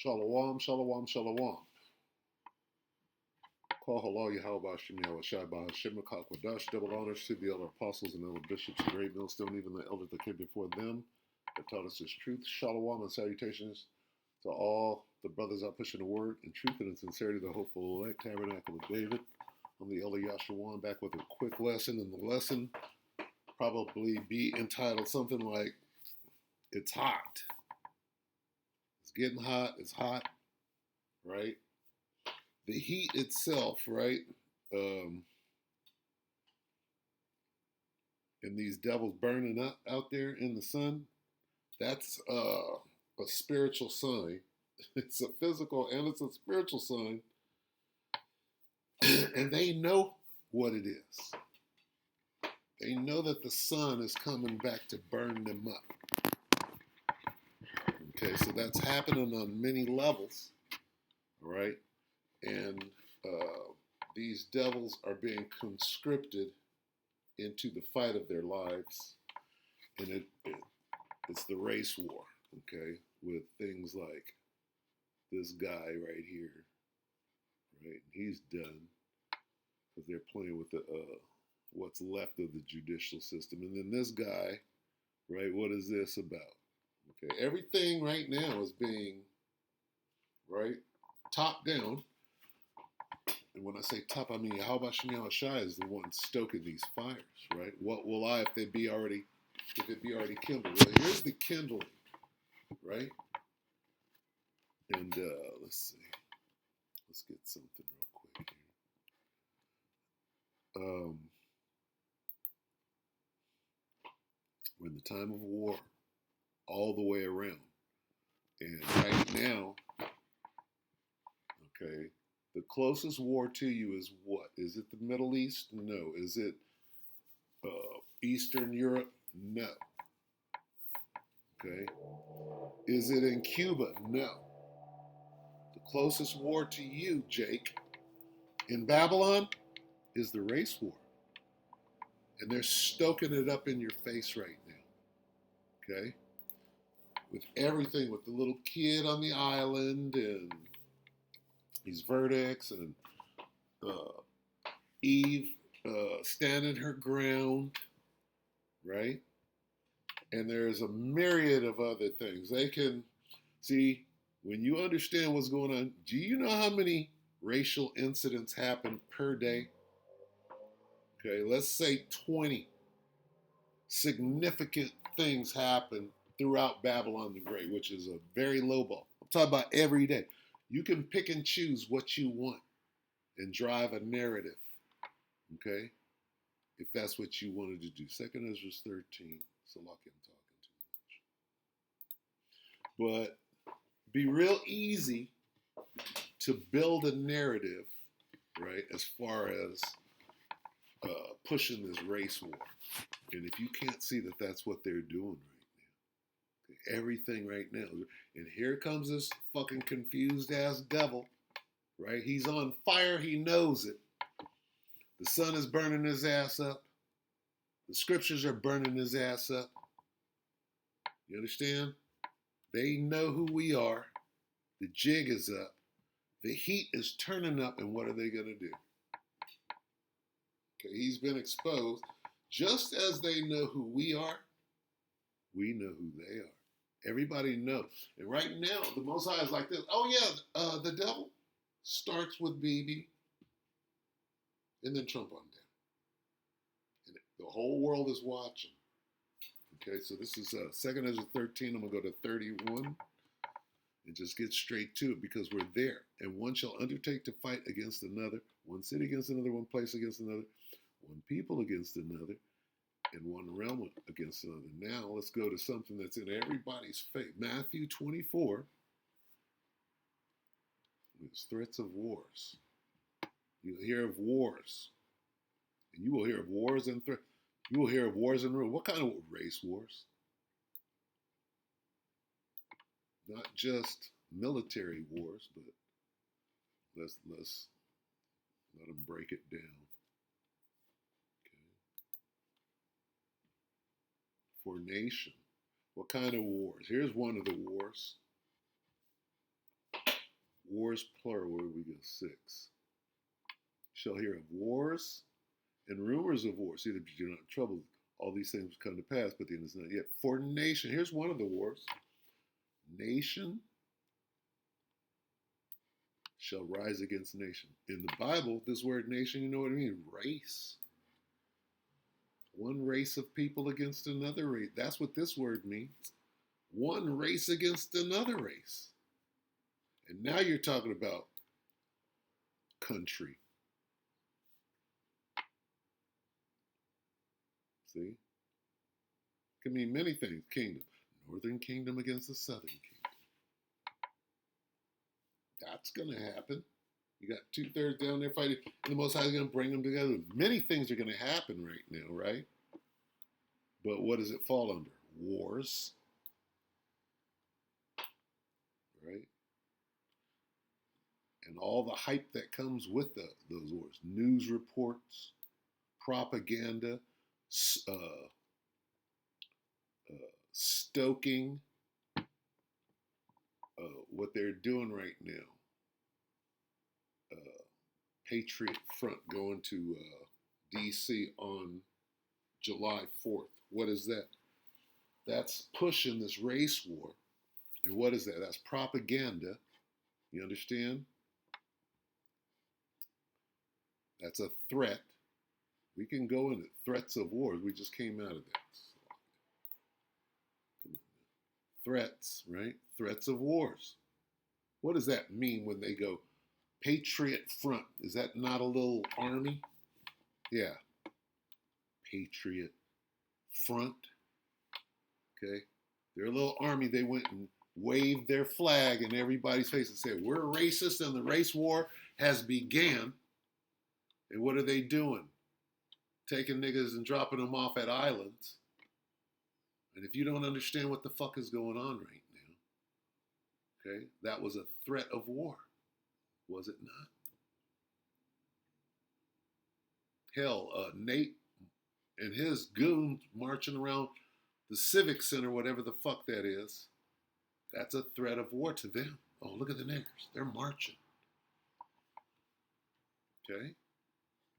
Shalom, shalom, shalom. Call halal Yahweh Shem Yahweh Shai Ba Hashem Kwadash. Double honors to the elder apostles and elder bishops, the great millstone, even the elders that came before them that taught us this truth. Shalom and salutations to all the brothers out pushing the word in truth and in sincerity, the hopeful elect tabernacle of David. I'm the elder Yashawan back with a quick lesson, and the lesson probably be entitled something like "It's Hot." It's getting hot. It's hot, right? The heat itself, right? And these devils burning up out there in the sun, that's a spiritual sign. It's a physical and it's a spiritual sign. And they know what it is. They know that the sun is coming back to burn them up. Okay, so that's happening on many levels, all right? And these devils are being conscripted into the fight of their lives, and it's the race war, okay, with things like this guy right here, right? He's done because they're playing with the what's left of the judicial system, and then this guy, right? What is this about? Okay, everything right now is being right top down. And when I say top, I mean Yahweh Shem Yahweh Shai is the one stoking these fires, right? What will I if it be already kindled? Well, here's the kindling, right? And let's see. Let's get something real quick here. We're in the time of war, all the way around, and right now, okay. The closest war to you is what? Is it the Middle East? No. Is it Eastern Europe? No. Okay. Is it in Cuba? No. The closest war to you, Jake, in Babylon is the race war. And they're stoking it up in your face right now. Okay. With everything, with the little kid on the island and these verdicts and Eve standing her ground, right? And there's a myriad of other things. They can see when you understand what's going on. Do you know how many racial incidents happen per day? Okay, let's say 20 significant things happen throughout Babylon the Great, which is a very low ball. I'm talking about every day. You can pick and choose what you want and drive a narrative, okay? If that's what you wanted to do. 2nd Ezra 13. So lucky I'm talking too much. But be real easy to build a narrative, right, as far as pushing this race war. And if you can't see that that's what they're doing right now, okay, everything right now. And here comes this fucking confused ass devil, right? He's on fire. He knows it. The sun is burning his ass up. The scriptures are burning his ass up. You understand? They know who we are. The jig is up. The heat is turning up, and what are they going to do? Okay, he's been exposed. Just as they know who we are, we know who they are. Everybody knows. And right now, the Most High is like this. Oh, yeah, the devil starts with BB and then Trump on down. And the whole world is watching. Okay, so this is 2nd Ezra 13. I'm going to go to 31 and just get straight to it because we're there. And one shall undertake to fight against another, one city against another, one place against another, one people against another, and one realm against another. Now let's go to something that's in everybody's face. Matthew 24. There's threats of wars. You'll hear of wars. And you will hear of wars and threats. You will hear of wars and rumors. What kind of race wars? Not just military wars, but let's let them break it down. Okay. For nation. What kind of wars? Here's one of the wars. Wars plural, where we go? 6. Shall hear of wars and rumors of wars. See, that you're not in trouble. All these things come to pass, but the end is not yet. For nation, here's one of the wars. Nation shall rise against nation. In the Bible, this word nation, you know what I mean? Race. One race of people against another race. That's what this word means. One race against another race. And now you're talking about country. See? It can mean many things. Kingdom. Northern kingdom against the southern kingdom. That's going to happen. You got 2/3 down there fighting, and the Most High is going to bring them together. Many things are going to happen right now, right? But what does it fall under? Wars. Right? And all the hype that comes with those wars. News reports, propaganda, stoking what they're doing right now. Patriot Front going to D.C. on July 4th. What is that? That's pushing this race war. And what is that? That's propaganda. You understand? That's a threat. We can go into threats of wars. We just came out of that. Threats, right? Threats of wars. What does that mean when they go Patriot Front? Is that not a little army? Yeah. Patriot Front. Okay. They're a little army. They went and waved their flag in everybody's face and said, we're racist and the race war has began. And what are they doing? Taking niggas and dropping them off at islands. And if you don't understand what the fuck is going on right now, okay, that was a threat of war, was it not? Hell, Nate and his goons marching around the Civic Center, whatever the fuck that is, that's a threat of war to them. Oh, look at the niggers. They're marching. Okay?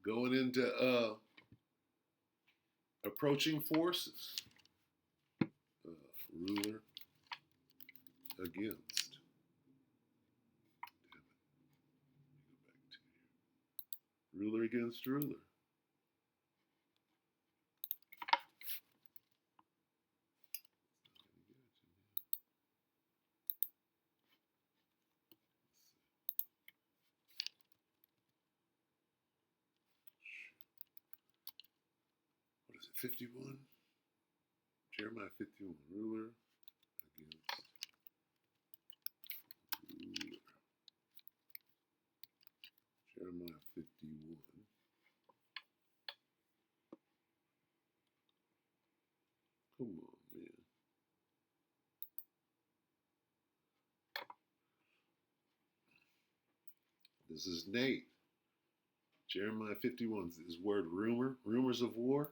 Going into approaching forces. Ruler against. Ruler against ruler. What is it, 51? Jeremiah 51, ruler against ruler. Jeremiah 51. Come on, man. This is Nate. Jeremiah 51 is word rumor, rumors of war.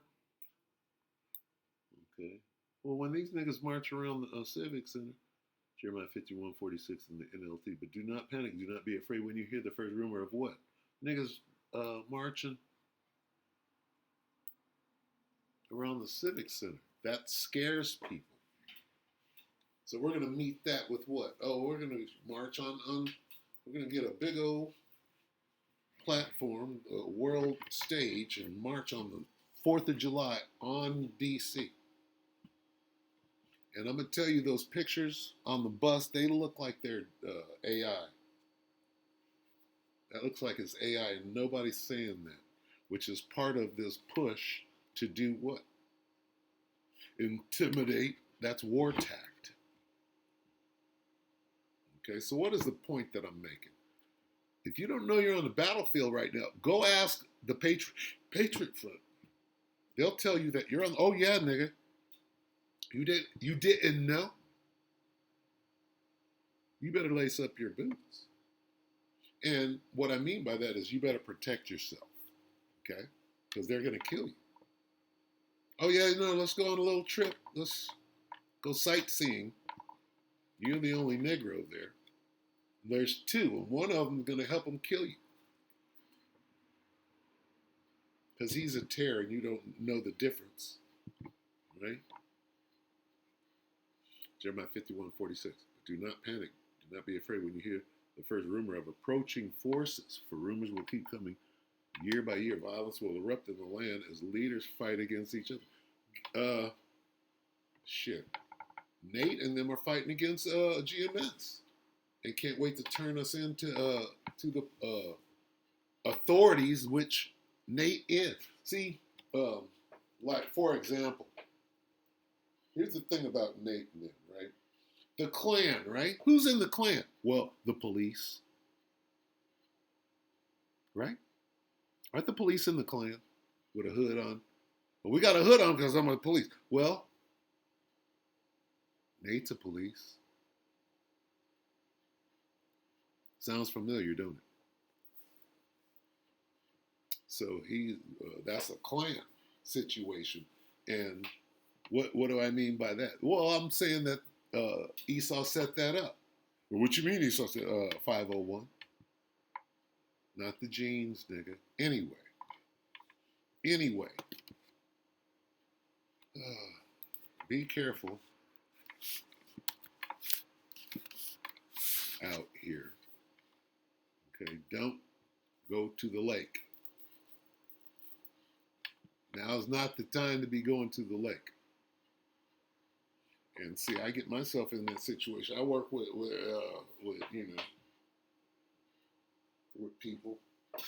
Okay. Well, when these niggas march around the Civic Center, Jeremiah 51:46 in the NLT, but do not panic, do not be afraid when you hear the first rumor of what? Niggas marching around the Civic Center. That scares people. So we're going to meet that with what? Oh, we're going to march on we're going to get a big old platform, a world stage, and march on the 4th of July on D.C. And I'm going to tell you, those pictures on the bus, they look like they're AI. That looks like it's AI, and nobody's saying that, which is part of this push to do what? Intimidate. That's war tact. Okay, so what is the point that I'm making? If you don't know you're on the battlefield right now, go ask the Patriot Front. They'll tell you that you're on. Oh yeah, nigga. You didn't know? You better lace up your boots. And what I mean by that is you better protect yourself, okay? Because they're going to kill you. Oh, yeah, let's go on a little trip. Let's go sightseeing. You're the only Negro there. There's two, and one of them is going to help him kill you because he's a terror and you don't know the difference, right? Jeremiah 51:46. Do not panic. Do not be afraid when you hear the first rumor of approaching forces, for rumors will keep coming year by year. Violence will erupt in the land as leaders fight against each other. Shit. Nate and them are fighting against GMS. They can't wait to turn us into to the authorities, which Nate is. See, like for example, here's the thing about Nate and them, right? The Klan, right? Who's in the Klan? Well, the police, right? Aren't the police in the Klan with a hood on? Well, we got a hood on because I'm a police. Well, Nate's a police. Sounds familiar, don't it? So that's a Klan situation. And what do I mean by that? Well, I'm saying that Esau set that up. Well, what you mean Esau said 501? Not the jeans, nigga. Anyway, be careful out here. Okay, don't go to the lake. Now's not the time to be going to the lake. And see, I get myself in that situation. I work with people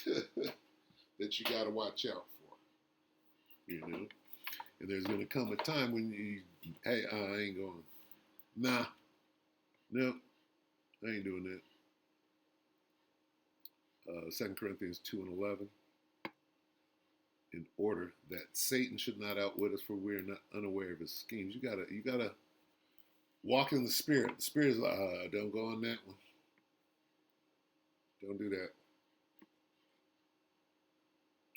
that you got to watch out for, And there's going to come a time when hey, I ain't going. Nah, nope, I ain't doing that. 2 Corinthians 2:11. In order that Satan should not outwit us, for we are not unaware of his schemes. You gotta walk in the Spirit. The Spirit is like, don't go on that one. Don't do that.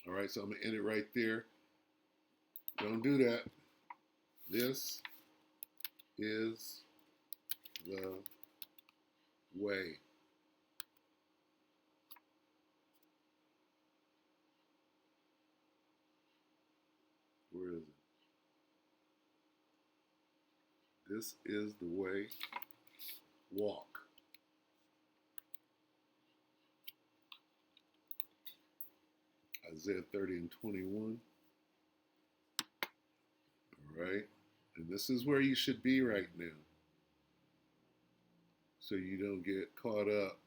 All right, so I'm gonna end it right there. Don't do that. This is the way. Where is it? This is the way. Walk. Isaiah 30:21. All right. And this is where you should be right now. So you don't get caught up.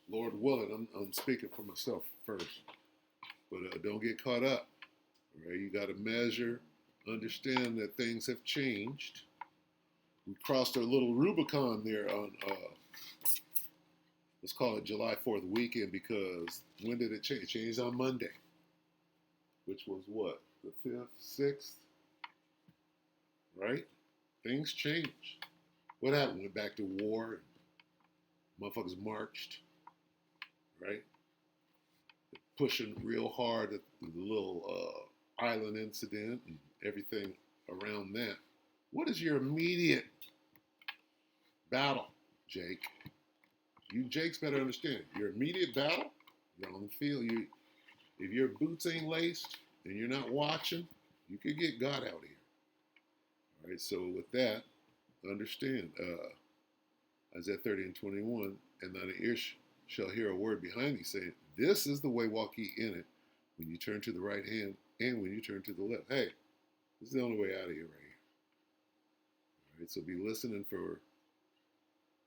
Lord willing, I'm speaking for myself first. But don't get caught up. All right. You got to measure, understand that things have changed. We crossed our little Rubicon there on, let's call it July 4th weekend, because when did it change? It changed on Monday, which was what? The 5th, 6th? Right? Things changed. What happened? Went back to war. Motherfuckers marched. Right? Pushing real hard at the little island incident and everything around that. What is your immediate battle, Jake? You Jakes better understand. Your immediate battle, you're on the field. If your boots ain't laced and you're not watching, you could get God out here. All right, so with that, understand Isaiah 30:21, and thine ears shall hear a word behind thee saying, this is the way, walk ye in it, when you turn to the right hand and when you turn to the left. Hey, this is the only way out of here right here. All right, so be listening for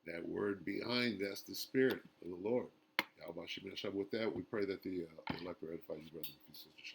that word behind. That's the Spirit of the Lord. With that, we pray that the elect will edify you, brothers and sisters.